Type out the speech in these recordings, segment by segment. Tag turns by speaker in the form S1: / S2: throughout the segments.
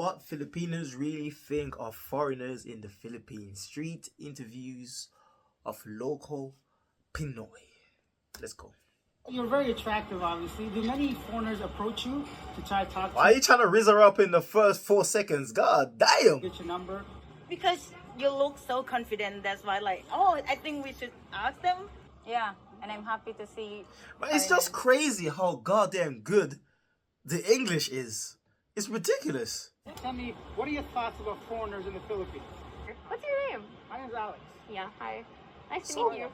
S1: What Filipinos really think of foreigners in the Philippines. Street interviews of local Pinoy. Let's go.
S2: You're very attractive, obviously. Do many foreigners approach you to try to talk to
S1: Why are you trying to rizz her up in the first 4 seconds? God damn!
S2: get your number?
S3: Because you look so confident, that's why I think we should ask them.
S4: Yeah, and I'm happy to see.
S1: But it's just crazy how goddamn good the English is. It's ridiculous.
S2: Tell me, what are your thoughts about foreigners in the Philippines?
S5: What's your name?
S2: My name's Alex.
S5: Yeah, hi. Nice to meet you.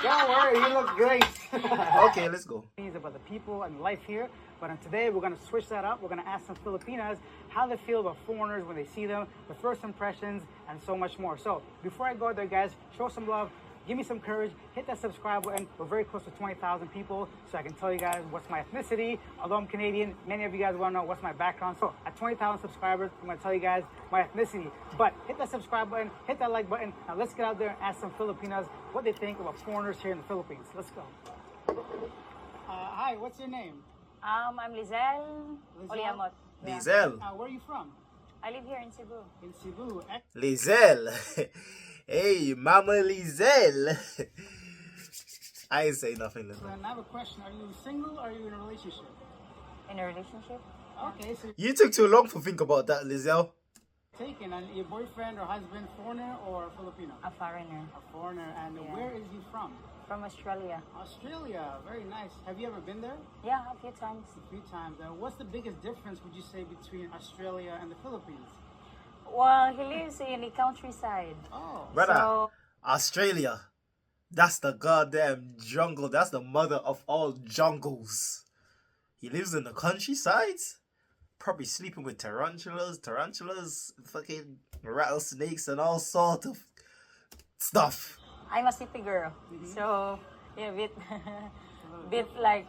S2: Don't worry, you look great.
S1: Okay, let's go.
S2: It's about the people and life here, but today we're going to switch that up. We're going to ask some Filipinas how they feel about foreigners when they see them, the first impressions, and so much more. So before I go there, guys, show some love. Give me some courage, hit that subscribe button. We're very close to 20,000 people, so I can tell you guys what's my ethnicity. Although I'm Canadian, many of you guys want to know what's my background. So at 20,000 subscribers, I'm going to tell you guys my ethnicity. But hit that subscribe button, hit that like button. Now let's get out there and ask some Filipinas what they think about foreigners here in the Philippines. Let's go. Hi, what's your name?
S4: I'm Lizelle Oliamot. Yeah.
S1: Lizelle.
S2: Where are you from?
S4: I live here in Cebu.
S2: In Cebu.
S1: Lizelle. Hey, Mama Lizelle. I ain't say nothing.
S2: And I have a question. Are you single or are you in a relationship?
S4: In a relationship?
S2: Okay, so
S1: You took too long to think about that, Lizelle.
S2: taken, and your boyfriend or husband, foreigner or Filipino?
S4: A foreigner.
S2: A foreigner. And
S4: Yeah.
S2: where is he from?
S4: From Australia.
S2: Australia. Very nice. Have you ever been there?
S4: Yeah, a few times.
S2: A few times. What's the biggest difference, would you say, between Australia and the Philippines?
S4: Well, he lives in the countryside.
S2: Oh.
S1: Brother,
S4: So,
S1: Australia. That's the goddamn jungle. That's the mother of all jungles. He lives in the countryside. Probably sleeping with tarantulas, fucking rattlesnakes, and all sort of stuff.
S4: I'm a city girl.
S2: Mm-hmm.
S4: So, yeah, bit like,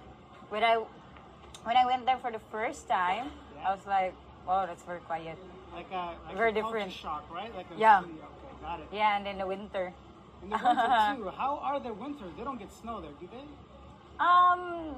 S4: when I went there for the first time, I was like, oh, that's very quiet.
S2: Like
S4: Very
S2: a culture
S4: different.
S2: shock, right? Like a
S4: Yeah.
S2: city. Okay, got it.
S4: Yeah, and then the winter.
S2: In the winter, too. How are their winters? They don't get snow there, do they?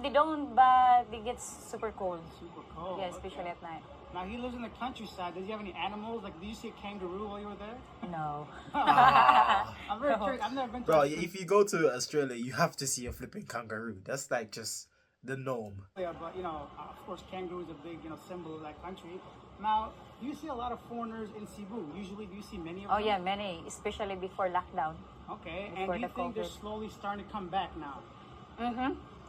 S4: They don't, but it gets super cold.
S2: Super cold.
S4: Yeah, especially at night.
S2: Now, he lives in the countryside. Does he have any animals? Like, did you see a kangaroo while you were there?
S4: No.
S2: I'm very curious. I've never been to
S1: Bro,
S2: Australia.
S1: if you go to Australia, you have to see a flipping kangaroo. That's like just the norm.
S2: Yeah, but of course, kangaroo is a big, symbol of that country. Now, do you see a lot of foreigners in Cebu? Usually, do you see many of
S4: Oh
S2: them?
S4: yeah, many, especially before lockdown.
S2: Okay, and
S4: Before
S2: do you
S4: the
S2: think they're
S4: COVID.
S2: slowly starting to come back now?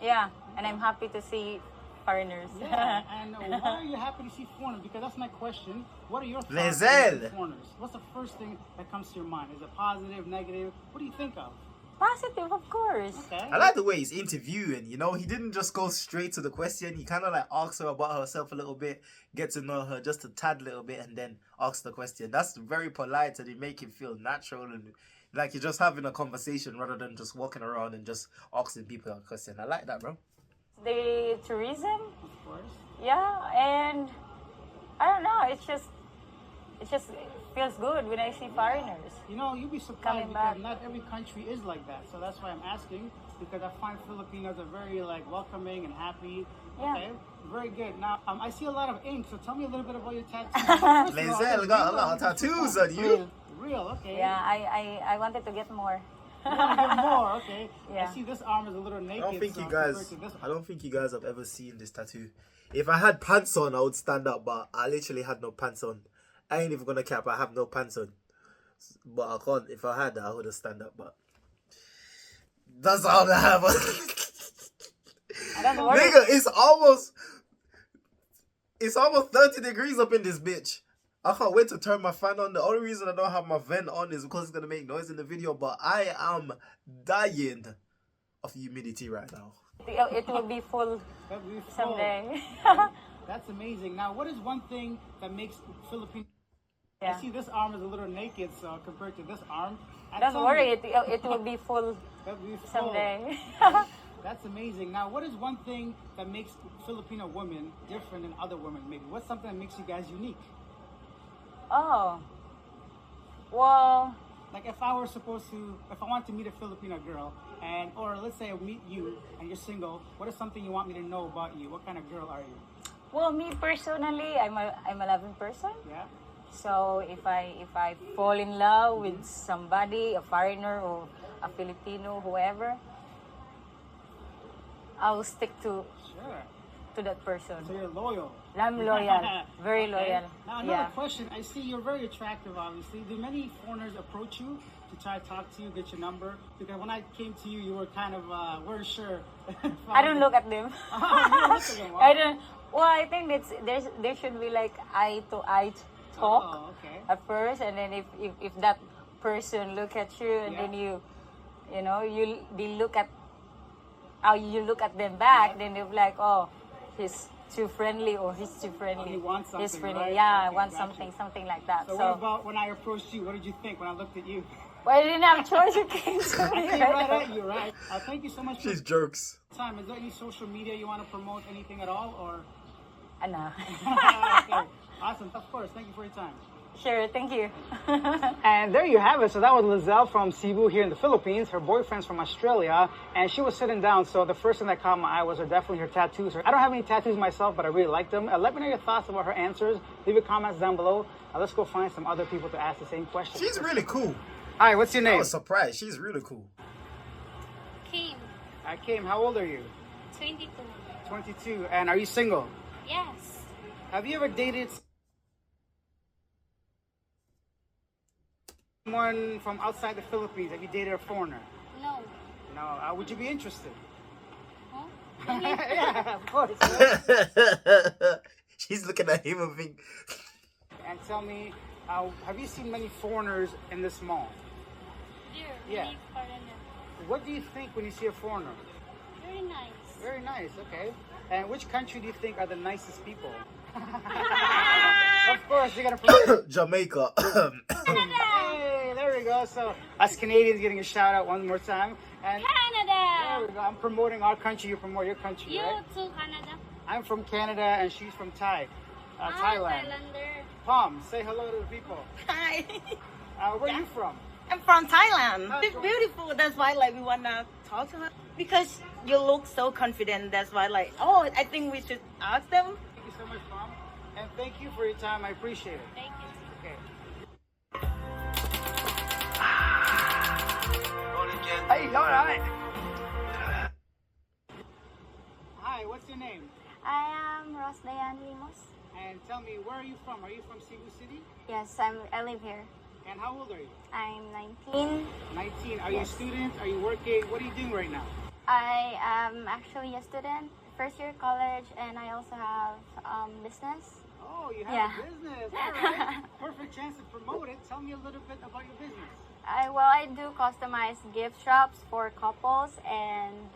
S4: Yeah, and I'm happy to see foreigners.
S2: Yeah, and why are you happy to see foreigners? Because that's my question. What are your thoughts
S1: Lizelle.
S2: on foreigners? What's the first thing that comes to your mind? Is it positive, negative? What do you think of?
S4: Positive, of course.
S2: Okay.
S1: I like the way he's interviewing, he didn't just go straight to the question. He kind of like asks her about herself a little bit, get to know her just a tad little bit, and then asks the question. That's very polite, and it make it feel natural and like you're just having a conversation rather than just walking around and just asking people a question. I like that, bro.
S4: The tourism,
S2: Of course.
S4: yeah, and I don't know, it just feels good when I see foreigners.
S2: You'd be surprised
S4: Coming
S2: because
S4: back.
S2: not every country is like that. So that's why I'm asking, because I find Filipinos are very welcoming and happy.
S4: Yeah.
S2: Okay, very good. Now I see a lot of ink. So tell me a little bit about your tattoos.
S1: Lizelle got a lot of tattoos on you.
S2: Real, okay.
S4: Yeah, I wanted to get more.
S2: You want to get more, okay.
S4: Yeah.
S2: I see this arm is a little naked.
S1: I don't think
S2: so
S1: you
S2: compared
S1: guys.
S2: to this
S1: I don't think you guys have ever seen this tattoo. If I had pants on, I would stand up, but I literally had no pants on. I ain't even gonna cap. I have no pants on, but I can't. If I had that, I would have stand up. But that's all I have.
S4: I don't worry.
S1: Nigga, it's almost 30 degrees up in this bitch. I can't wait to turn my fan on. The only reason I don't have my vent on is because it's gonna make noise in the video. But I am dying of humidity right now.
S4: It will be full
S2: That'd be full.
S4: someday.
S2: That's amazing. Now, what is one thing that makes Filipino?
S4: Yeah.
S2: I see this arm is a little naked, so compared to this arm. and
S4: Don't
S2: tell
S4: worry,
S2: me-
S4: it will be full
S2: That'd be full.
S4: someday.
S2: That's amazing. Now, what is one thing that makes Filipino women different than other women? Maybe what's something that makes you guys unique?
S4: Oh, well,
S2: Like if I want to meet a Filipino girl, or let's say I meet you and you're single, what is something you want me to know about you? What kind of girl are you?
S4: Well, me personally, I'm a loving person.
S2: Yeah.
S4: So if I fall in love with somebody, a foreigner or a Filipino, whoever, I'll stick
S2: Sure.
S4: to that person.
S2: So you're loyal.
S4: I'm loyal, very
S2: Okay.
S4: loyal.
S2: Now another
S4: Yeah.
S2: question. I see you're very attractive. Obviously, do many foreigners approach you to try to talk to you, get your number? Because when I came to you, you were kind of weren't sure.
S4: I don't look at them.
S2: You don't look at them, huh?
S4: I don't. Well, I think there should be like eye to eye talk
S2: Oh, okay.
S4: at first, and then if that person look at you, and
S2: Yeah.
S4: then you know they look at how you look at them back, then they'll be like, oh, he's too friendly or he's too friendly.
S2: he wants
S4: He's
S2: something,
S4: friendly.
S2: right?
S4: Yeah, I
S2: Okay,
S4: want
S2: gotcha.
S4: something like that.
S2: So what about when I approached you? What did you think when I looked at you?
S4: well, I didn't have a choice. You came to
S2: I
S4: me.
S2: came right at you, right? Thank you so much for
S1: She's jerks.
S2: your time. Is there any social media you want to promote? Anything at all? Or
S4: Ano.
S2: okay. Awesome. Of course. Thank you for your time.
S4: Sure, thank you.
S2: And there you have it. So that was Lizelle from Cebu here in the Philippines. Her boyfriend's from Australia, and she was sitting down. So the first thing that caught my eye was definitely her tattoos. I don't have any tattoos myself, but I really like them. Let me know your thoughts about her answers. Leave your comments down below. Let's go find some other people to ask the same question.
S1: She's really cool.
S2: Hi, what's your
S1: I
S2: name?
S1: was surprised. She's really cool.
S5: Kim,
S2: I came. How old are you?
S5: 22.
S2: 22. And are you single?
S5: Yes.
S2: Have you ever dated someone from outside the Philippines? Have you dated a foreigner?
S5: No.
S2: No. Would you be interested?
S5: Huh?
S2: Yeah, of course.
S1: She's looking at him and think,
S2: And tell me, have you seen many foreigners in this mall?
S5: Dear,
S2: Yeah.
S5: really foreigner.
S2: What do you think when you see a foreigner?
S5: Very nice.
S2: Very nice, okay. And which country do you think are the nicest people? Of course, you're gonna promote.
S1: Jamaica.
S2: Hey, there we go. So us Canadians getting a shout out one more time. And there
S5: Canada.
S2: we go. I'm promoting our country. You promote your country,
S5: You
S2: right?
S5: too, Canada.
S2: I'm from Canada and she's from Thailand.
S5: Thailander.
S2: Palm, say hello to the people.
S3: Hi.
S2: Where are you from?
S3: I'm from Thailand.
S2: Oh,
S3: It's
S2: cool.
S3: beautiful. That's why like we wanna talk to her because you look so confident. That's why like oh I think we should ask them.
S2: Thank you so much, Palm. And thank you for your time. I appreciate it.
S5: Thank you.
S2: Okay. Hey, all right. Hi, what's your name?
S6: I am Ros Dayan Limos.
S2: And tell me, where are you from? Are you from Cebu City?
S6: Yes, I live here.
S2: And how old are you?
S6: I'm 19.
S2: 19. Are you a
S6: Yes.
S2: student? Are you working? What are you doing right now?
S6: I am actually a student, first year college, and I also have business.
S2: Oh, you have
S6: Yeah.
S2: a business. All right. Perfect chance to promote it. Tell me a little bit about your business.
S6: I do customized gift shops for couples, and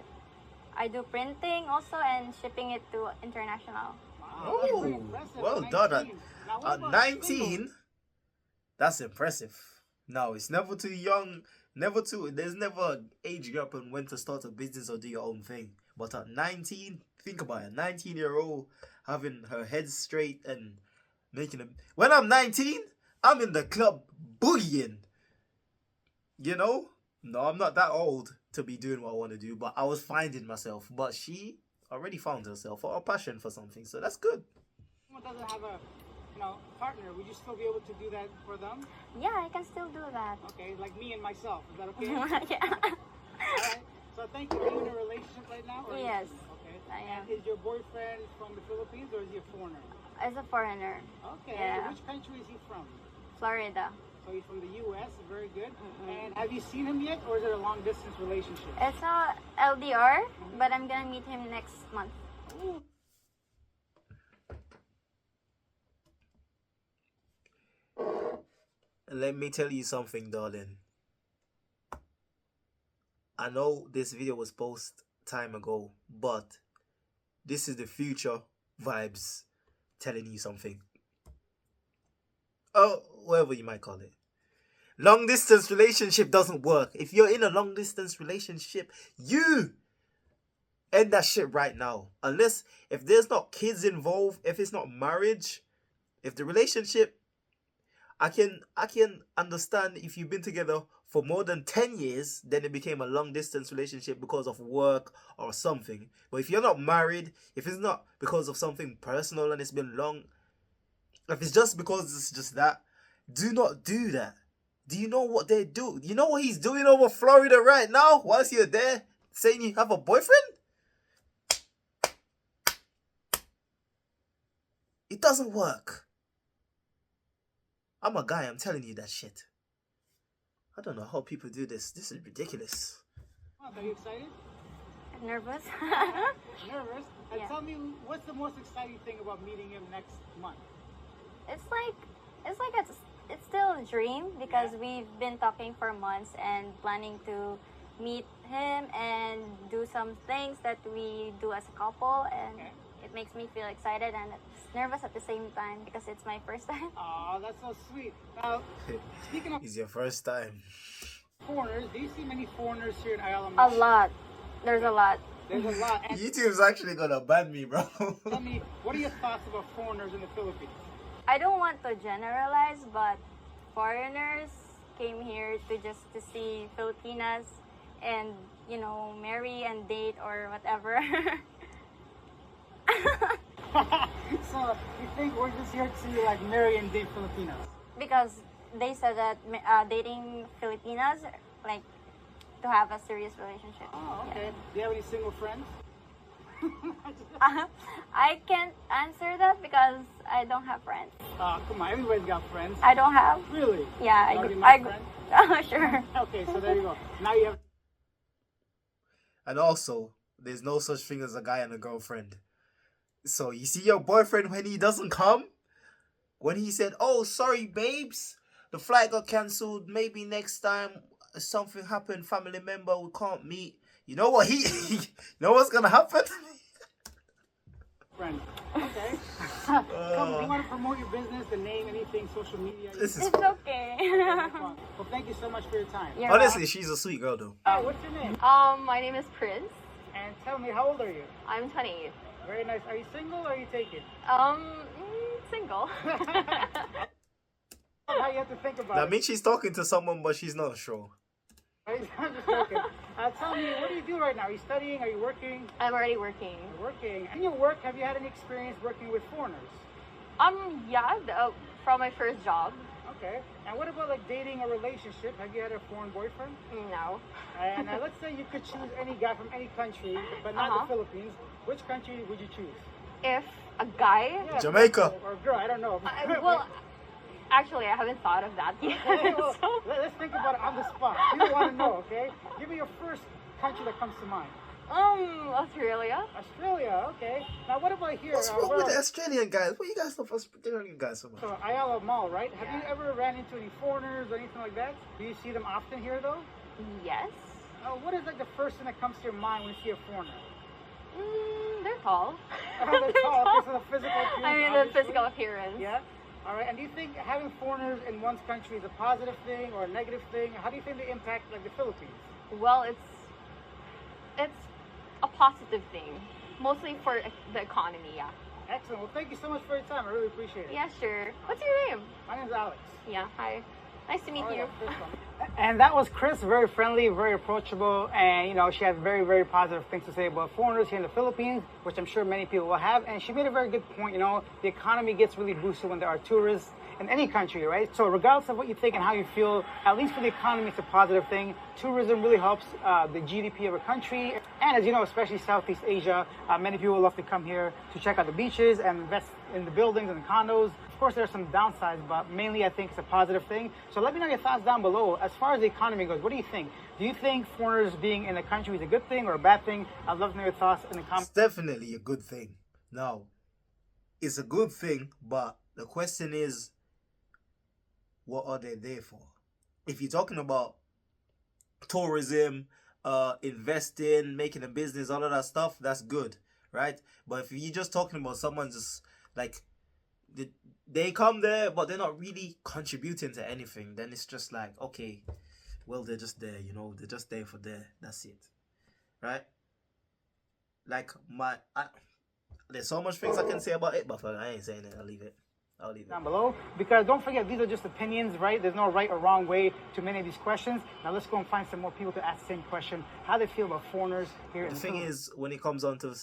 S6: I do printing also and shipping it to international.
S2: Wow, that's pretty
S1: Oh,
S2: impressive.
S1: well done.
S2: 19. Now, what
S1: At
S2: about
S1: 19, that's impressive. No, it's never too young. There's never an age gap on when to start a business or do your own thing. But at 19, think about it. 19-year-old having her head straight and making a... When I'm 19, I'm in the club boogieing. You know? No, I'm not that old to be doing what I want to do, but I was finding myself. But she already found herself or a passion for something, so that's good.
S2: Someone doesn't have a partner, would you still be able to do that for them?
S6: Yeah, I can still do that.
S2: Okay, like me and myself. Is that okay?
S6: Yeah.
S2: Alright. So thank you. Are you in a relationship right now? or-
S6: Yes,
S2: Okay.
S6: I am.
S2: And is your boyfriend from the Philippines or is he a foreigner?
S6: As a foreigner,
S2: Okay.
S6: Yeah.
S2: Which country is he from?
S6: Florida.
S2: So he's from the U.S. Very good. And have you seen him yet, or is it a long distance relationship?
S6: It's a LDR, but I'm gonna meet him next month.
S1: Let me tell you something, darling. I know this video was posted time ago, but this is the future vibes telling you something. Oh, whatever you might call it. Long distance relationship doesn't work. If you're in a long distance relationship, you end that shit right now. Unless, if there's not kids involved, if it's not marriage, if the relationship, I can understand if you've been together for more than 10 years, then it became a long distance relationship because of work or something. But if you're not married, if it's not because of something personal and it's been long, if it's just because it's just that, do not do that. Do you know what they do? You know what he's doing over Florida right now whilst you're there, saying you have a boyfriend? It doesn't work. I'm a guy, I'm telling you that shit. I don't know how people do this. This is ridiculous.
S2: Are you excited?
S6: Nervous.
S2: Nervous? And
S6: Yeah.
S2: tell me, what's the most exciting thing about meeting him next month?
S6: it's like it's still a dream because we've been talking for months and planning to meet him and do some things that we do as a couple, and
S2: Okay.
S6: it makes me feel excited and it's nervous at the same time because it's my first time.
S2: Oh, that's so sweet. Now, speaking of
S1: It's your first time.
S2: foreigners, do you see many foreigners here in Ayala?
S6: A lot. There's a lot.
S2: There's a lot. And
S1: YouTube's actually gonna ban me, bro.
S2: tell me, what are your thoughts about foreigners in the Philippines?
S6: I don't want to generalize, but foreigners came here to see Filipinas and, you know, marry and date or whatever.
S2: So, you think we're just here to like marry and date Filipinos?
S6: Because they said that dating Filipinas, like, to have a serious relationship.
S2: Oh, okay. Do you have any single friends?
S6: I can't answer that because I don't have friends.
S2: Come on, everybody's got friends.
S6: I don't have.
S2: Really?
S6: Yeah,
S2: You already
S6: I
S2: met friends?
S6: sure.
S2: Okay, so there you go. Now you have.
S1: And also, there's no such thing as a guy and a girlfriend. So you see your boyfriend when he doesn't come? When he said, "Oh, sorry, babes, the flight got cancelled. Maybe next time something happened, family member, we can't meet." You know what you know what's gonna happen?
S2: Friend. Okay. Come, you want to promote your business, the name, anything, social media?
S1: This is
S6: It's okay.
S2: Well, thank you so much for your time.
S6: You're
S1: honestly, she's a sweet girl though.
S2: What's your name?
S7: My name is Prince.
S2: And tell me, how old are you?
S7: I'm 28.
S2: Very nice. Are you single or are you taken?
S7: Single.
S2: How you have to think about
S1: That
S2: it.
S1: means she's talking to someone, but she's not sure.
S2: I'm just joking. Tell me, what do you do right now? Are you studying? Are you working?
S7: I'm already working.
S2: You're working. In your work, have you had any experience working with foreigners?
S7: Yeah, from my first job.
S2: Okay. And what about like dating or relationship? Have you had a foreign boyfriend?
S7: No.
S2: And let's say you could choose any guy from any country, but not the Philippines. Which country would you choose?
S7: If a guy,
S2: Yeah,
S1: Jamaica.
S2: Or a girl, I don't know.
S7: well, actually, I haven't thought of that yet.
S2: Okay, well,
S7: so,
S2: let's think about it on the spot. You don't want to know, okay? Give me your first country that comes to mind.
S7: Australia.
S2: Australia, okay. Now, what about here?
S1: What's wrong
S2: where
S1: with the
S2: are-
S1: Australian guys? What you guys love Australian guys so much?
S2: So, Ayala Mall, right? Have you ever ran into any foreigners or anything like that? Do you see them often here, though?
S7: Yes.
S2: What is like the first thing that comes to your mind when you see a foreigner?
S7: They're tall.
S2: They're tall. Okay, so the physical appearance.
S7: I mean, the
S2: obviously.
S7: physical appearance.
S2: Yeah. All right. And do you think having foreigners in one's country is a positive thing or a negative thing? How do you think they impact like the Philippines?
S7: Well, it's a positive thing, mostly for the economy. Yeah.
S2: Excellent. Well, thank you so much for your time. I really appreciate it.
S7: Yeah, sure. What's your name?
S2: My name's Alex.
S7: Yeah. Hi. Nice to meet you.
S2: And that was Chris, very friendly, very approachable, and you know, she has very, very positive things to say about foreigners here in the Philippines, which I'm sure many people will have. And she made a very good point, you know, the economy gets really boosted when there are tourists in any country, right? So regardless of what you think and how you feel, at least for the economy, it's a positive thing. Tourism really helps the GDP of a country. And as you know, especially Southeast Asia, many people love to come here to check out the beaches and invest in the buildings and the condos. Of course, there are some downsides, but mainly I think it's a positive thing. So let me know your thoughts down below. As far as the economy goes, what do you think? Do you think foreigners being in the country is a good thing or a bad thing? I'd love to know your thoughts in the
S1: It's
S2: comments.
S1: definitely a good thing. Now, it's a good thing, but the question is, what are they there for? If you're talking about tourism, investing, making a business, all of that stuff, that's good, right? But if you're just talking about someone just like they come there, but they're not really contributing to anything, then it's just like, okay, well, they're just there, you know, they're just there for there. That's it, right? Like there's so much things I can say about it, but I ain't saying it. I'll leave it. I'll leave it.
S2: down below, because don't forget, these are just opinions, right? There's no right or wrong way to many of these questions. Now let's go and find some more people to ask the same question, how they feel about foreigners here in
S1: The thing
S2: Philippines.
S1: is, when it comes on to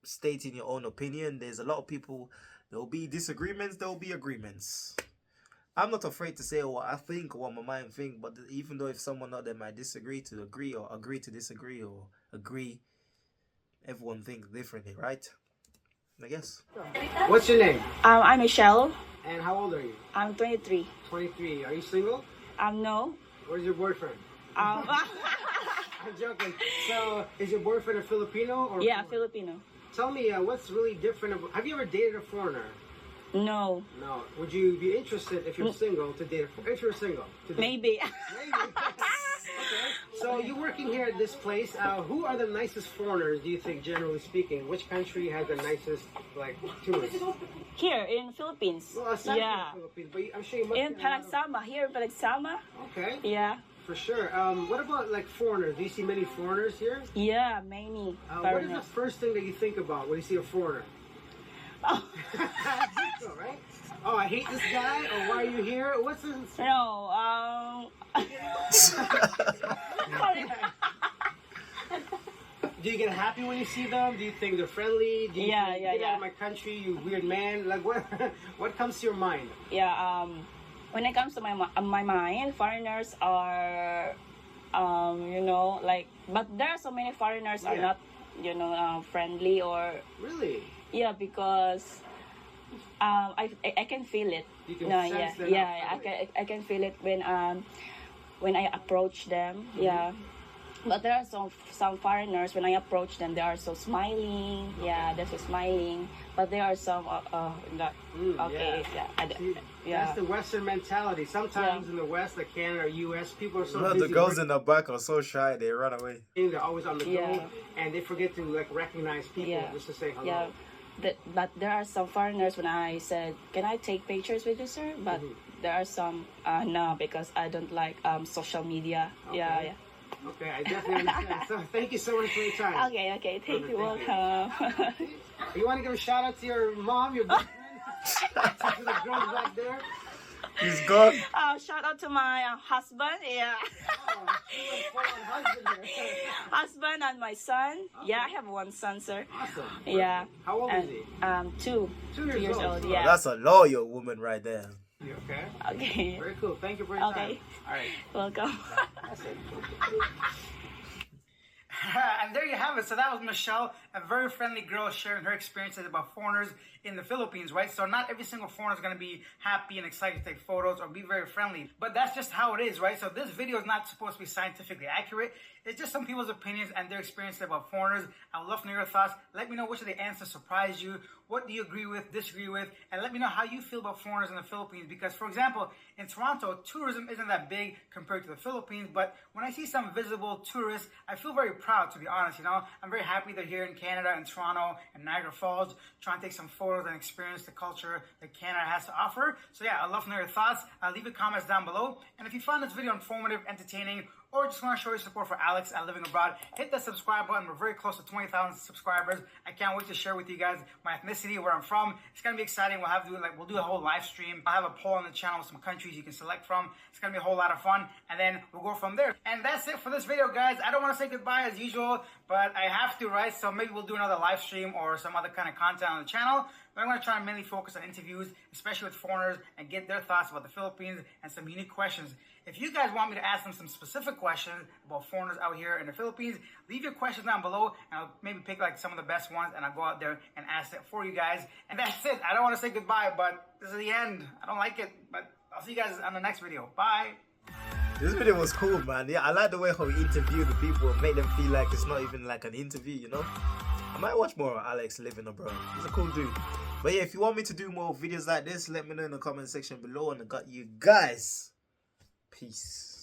S1: stating your own opinion, there's a lot of people. There'll be disagreements. There'll be agreements. I'm not afraid to say what I think or what my mind think. But even though if someone out there might disagree to agree, or agree to disagree, or agree, everyone thinks differently, right? I guess.
S8: What's your name?
S3: I'm Michelle.
S8: And how old are you?
S3: I'm 23.
S8: 23. Are you single?
S3: No.
S8: Where's your boyfriend?
S3: Um,
S8: I'm joking. So, is your boyfriend a Filipino or?
S3: yeah,
S8: foreign?
S3: Filipino.
S8: Tell me, what's really different about? Have you ever dated a foreigner?
S3: No.
S8: No. Would you be interested if you're single to date a? If you're single, to date?
S3: Maybe.
S8: Maybe. Okay. So you're working here at this place. Who are the nicest foreigners? Do you think, generally speaking? Which country has the nicest like tourists?
S3: Here in Philippines.
S8: Well, aside
S3: Yeah.
S8: from the Philippines, but I'm sure you must.
S3: In
S8: get a lot of-
S3: Palagsama. Here in Palagsama.
S8: Okay.
S3: Yeah.
S8: For sure. What about like foreigners? Do you see many foreigners here?
S3: Yeah, many
S8: What is the
S3: foreigners.
S8: first thing that you think about when you see a foreigner?
S3: Oh.
S8: All right. Oh, I hate this guy, or why are you here? What's this?
S3: No.
S8: Do you get happy when you see them? Do you think they're friendly? Do you
S3: Yeah,
S8: think,
S3: yeah,
S8: get out
S3: yeah.
S8: of my country, you weird man? Like what? What comes to your mind?
S3: Yeah. When it comes to my mind, foreigners are, you know, like. But there are so many foreigners are
S8: Yeah.
S3: not, you know, friendly or.
S8: Really?
S3: Yeah, because I can feel it.
S8: You can
S3: No,
S8: sense
S3: yeah,
S8: they're
S3: yeah,
S8: not friendly.
S3: I can feel it when I approach them.
S8: Mm-hmm.
S3: Yeah, but there are some foreigners when I approach them, they are so smiling. Yeah, they're so smiling. But there are some that okay,
S8: See,
S3: yeah.
S8: That's the Western mentality. Sometimes
S3: Yeah.
S8: in the West, like Canada or U.S., people are so
S1: No,
S8: busy
S1: the girls
S8: working,
S1: in the back are so shy they run away.
S8: they're always on the go,
S3: Yeah.
S8: and they forget to like recognize people
S3: Yeah.
S8: just to say hello.
S3: Yeah, but there are some foreigners when I said, "Can I take pictures with you, sir?" But
S8: Mm-hmm.
S3: there are some no, because I don't like social media. Yeah,
S8: Okay.
S3: yeah.
S8: Okay, I definitely understand. So thank you so much for your time.
S3: Okay, thank you.
S8: Thank you.
S3: Welcome.
S8: You want to give a shout out to your mom, your boyfriend, to the girls back there?
S1: He's gone.
S3: Shout out to my husband. Yeah,
S8: Oh, she went full on husband here.
S3: husband and my son. Yeah, I have one son, sir.
S8: Awesome.
S3: Yeah.
S8: How old
S3: And,
S8: is he?
S3: 2
S8: 2 years old.
S3: Yeah.
S1: That's a loyal woman right there.
S8: You okay?
S3: Okay.
S8: Very cool. Thank you for your
S3: Okay.
S8: time. All right.
S3: Welcome.
S8: That's it.
S2: And there you have it. So that was Michelle, a very friendly girl sharing her experiences about foreigners in the Philippines, right? So not every single foreigner is going to be happy and excited to take photos or be very friendly, but that's just how it is, right? So this video is not supposed to be scientifically accurate. It's just some people's opinions and their experiences about foreigners. I would love to know your thoughts. Let me know which of the answers surprised you. What do you agree with, disagree with? And let me know how you feel about foreigners in the Philippines. Because, for example, in Toronto, tourism isn't that big compared to the Philippines. But when I see some visible tourists, I feel very proud, to be honest. You know, I'm very happy they're here in Canada, in Toronto, and Niagara Falls, trying to take some photos and experience the culture that Canada has to offer. So yeah, I'd love to know your thoughts. Leave your comments down below. And if you found this video informative, entertaining, or just want to show your support for Alex at Living Abroad, hit that subscribe button. We're very close to 20,000 subscribers. I can't wait to share with you guys my ethnicity, where I'm from. It's gonna be exciting. We'll do a whole live stream. I'll have a poll on the channel with some countries you can select from. It's gonna be a whole lot of fun, and then we'll go from there. And that's it for this video, guys. I don't want to say goodbye as usual, but I have to, right? So maybe we'll do another live stream or some other kind of content on the channel. But I'm going to try and mainly focus on interviews, especially with foreigners, and get their thoughts about the Philippines and some unique questions. If you guys want me to ask them some specific questions about foreigners out here in the Philippines, leave your questions down below, and I'll maybe pick like some of the best ones, and I'll go out there and ask it for you guys. And that's it. I don't want to say goodbye, but this is the end. I don't like it, but I'll see you guys on the next video. Bye.
S1: This video was cool, man. Yeah, I like the way how he interviewed the people and made them feel like it's not even like an interview, you know? I might watch more of Alex Living Abroad. He's a cool dude. But yeah, if you want me to do more videos like this, let me know in the comment section below, and I got you guys. Peace.